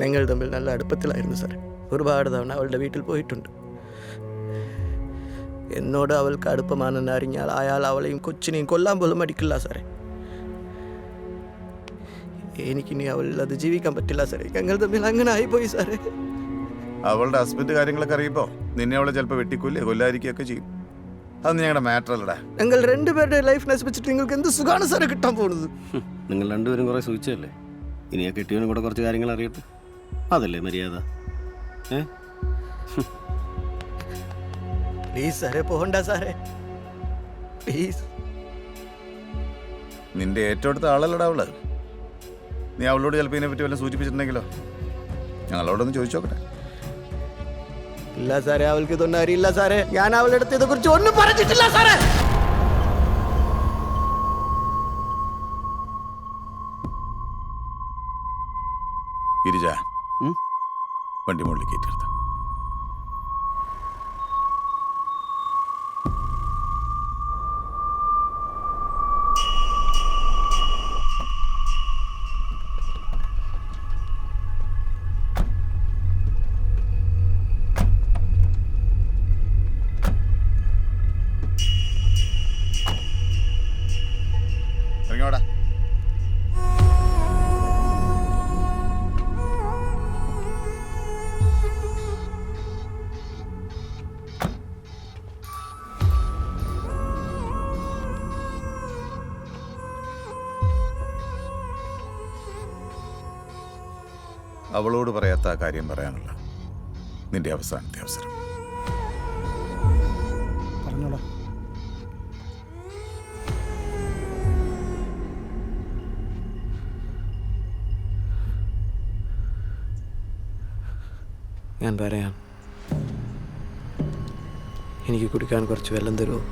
ഞങ്ങൾ തമ്മിൽ നല്ല അടുപ്പത്തിലായിരുന്നു സാറേ. ഒരുപാട് തവണ അവളുടെ വീട്ടിൽ പോയിട്ടുണ്ട്. എന്നോട് അവൾക്ക് അടുപ്പമാണെന്ന് അറിഞ്ഞാൽ അയാൾ അവളെയും കൊച്ചിനെയും കൊല്ലാൻ പോലും മടിക്കില്ല സാറേ. എനിക്കിനി അവളിൽ അത് ജീവിക്കാൻ പറ്റില്ല സാറേ. ഞങ്ങൾ തമ്മിൽ അങ്ങനെ ആയിപ്പോയി സാറേ. അവളുടെ ഹസ്ബൻഡ് കാര്യങ്ങളൊക്കെ അറിയുമ്പോൾ നിന്നെ അവളെ ചിലപ്പോൾ വെട്ടിക്കൊല്ലേ കൊല്ലാതിരിക്കുകയൊക്കെ ചെയ്യും. അത് ഞങ്ങളുടെ മാറ്റർ അല്ലടാ. ഞങ്ങൾ രണ്ടുപേരുടെ ലൈഫ് നശിപ്പിച്ചിട്ട് നിങ്ങൾക്ക് എന്ത് സുഖമാണ് സാറേ കിട്ടാൻ പോകുന്നത്? നിങ്ങൾ രണ്ടുപേരും കുറേ സൂചിച്ചല്ലേ. ഇനി ആ കിട്ടിയവനും കൂടെ കുറച്ച് കാര്യങ്ങൾ അറിയട്ടെ. അതല്ലേ മര്യാദ. പ്ലീസ് സാറേ, പോകണ്ട സാറേ, പ്ലീസ്. നിന്റെ ഏറ്റവും അടുത്ത ആളല്ലടാ അവള്. നീ അവളോട് ചിലപ്പോൾ ഇതിനെപ്പറ്റി വല്ലതും സൂചിപ്പിച്ചിട്ടുണ്ടെങ്കിലോ? ഞങ്ങളോടൊന്ന് ചോദിച്ചു നോക്കട്ടെ. ഇല്ല സാറേ, അവൾക്ക് ഇതൊന്നും അറിയില്ല സാറേ. ഞാൻ അവളുടെ അടുത്ത് ഇതെ കുറിച്ച് ഒന്നും പറഞ്ഞിട്ടില്ല സാറേ. ഗിരിജ, വണ്ടി മുകളിൽ കയറ്റിയെടുത്ത. ഇറങ്ങിയോടാ. അവളോട് പറയാത്ത ആ കാര്യം പറയാനുള്ള നിന്റെ അവസാനത്തെ അവസരം. പറഞ്ഞോടാ. ഞാൻ പറയാം. എനിക്ക് കുടിക്കാൻ കുറച്ച് വെള്ളം തരുമോ?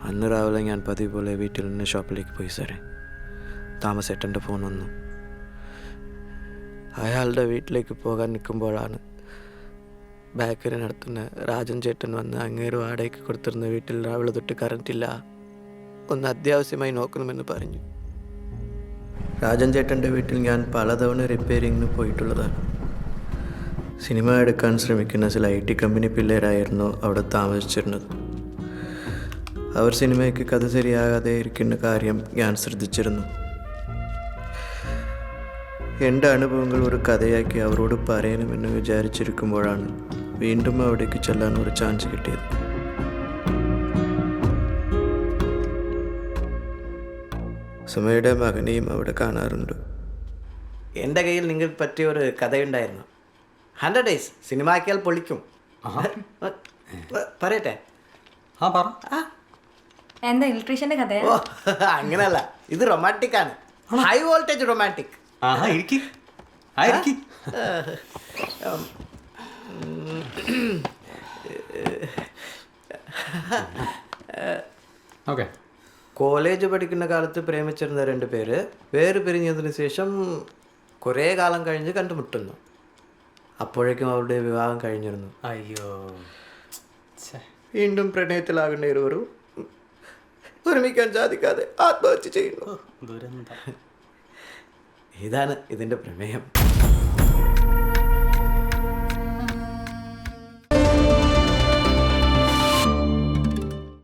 അന്ന് രാവിലെ ഞാൻ പതിവ് പോലെ വീട്ടിൽ നിന്ന് ഷോപ്പിലേക്ക് പോയി സാറേ. താമസേട്ടൻ്റെ ഫോൺ വന്നു. അയാളുടെ വീട്ടിലേക്ക് പോകാൻ നിൽക്കുമ്പോഴാണ് ബേക്കറി നടത്തുന്ന രാജൻ ചേട്ടൻ വന്ന് അങ്ങേര് വാടകയ്ക്ക് കൊടുത്തിരുന്ന വീട്ടിൽ രാവിലെ തൊട്ട് കറണ്ടില്ല, ഒന്ന് അത്യാവശ്യമായി നോക്കണമെന്ന് പറഞ്ഞു. രാജൻ ചേട്ടൻ്റെ വീട്ടിൽ ഞാൻ പലതവണ റിപ്പയറിങ്ങിന് പോയിട്ടുള്ളതാണ്. സിനിമ എടുക്കാൻ ശ്രമിക്കുന്ന ചില IT കമ്പനി പിള്ളേരായിരുന്നു അവിടെ താമസിച്ചിരുന്നത്. അവർ സിനിമയ്ക്ക് കഥ ശരിയാകാതെ ഇരിക്കുന്ന കാര്യം ഞാൻ ശ്രദ്ധിച്ചിരുന്നു. എൻ്റെ അനുഭവങ്ങൾ ഒരു കഥയാക്കി അവരോട് പറയണമെന്ന് വിചാരിച്ചിരിക്കുമ്പോഴാണ് വീണ്ടും അവിടേക്ക് ചെല്ലാൻ ഒരു ചാൻസ് കിട്ടിയത്. സുമയുടെ മകനെയും അവിടെ കാണാറുണ്ട്. എൻ്റെ കയ്യിൽ നിങ്ങൾക്ക് പറ്റിയ ഒരു കഥയുണ്ടായിരുന്നു. 100 days സിനിമ ആക്കിയാൽ പൊളിക്കും. പറയട്ടെ? എന്താ ഇലക്ട്രീഷ്യന്റെ കഥ? ഓ, അങ്ങനല്ല, ഇത് റൊമാൻറ്റിക് ആണ്. High voltage romantic. കോളേജ് പഠിക്കുന്ന കാലത്ത് പ്രേമിച്ചിരുന്ന 2 പേര് വേറെ പിരിഞ്ഞതിന് ശേഷം കുറേ കാലം കഴിഞ്ഞ് കണ്ടുമുട്ടുന്നു. അപ്പോഴേക്കും അവരുടെ വിവാഹം കഴിഞ്ഞിരുന്നു. അയ്യോ, വീണ്ടും പ്രണയത്തിലാകേണ്ട ഇരുവരും ഒരുമിക്കാൻ സാധിക്കാതെ ആത്മഹത്യ ചെയ്യുന്നു. ഇതാണ് ഇതിൻ്റെ പ്രമേയം.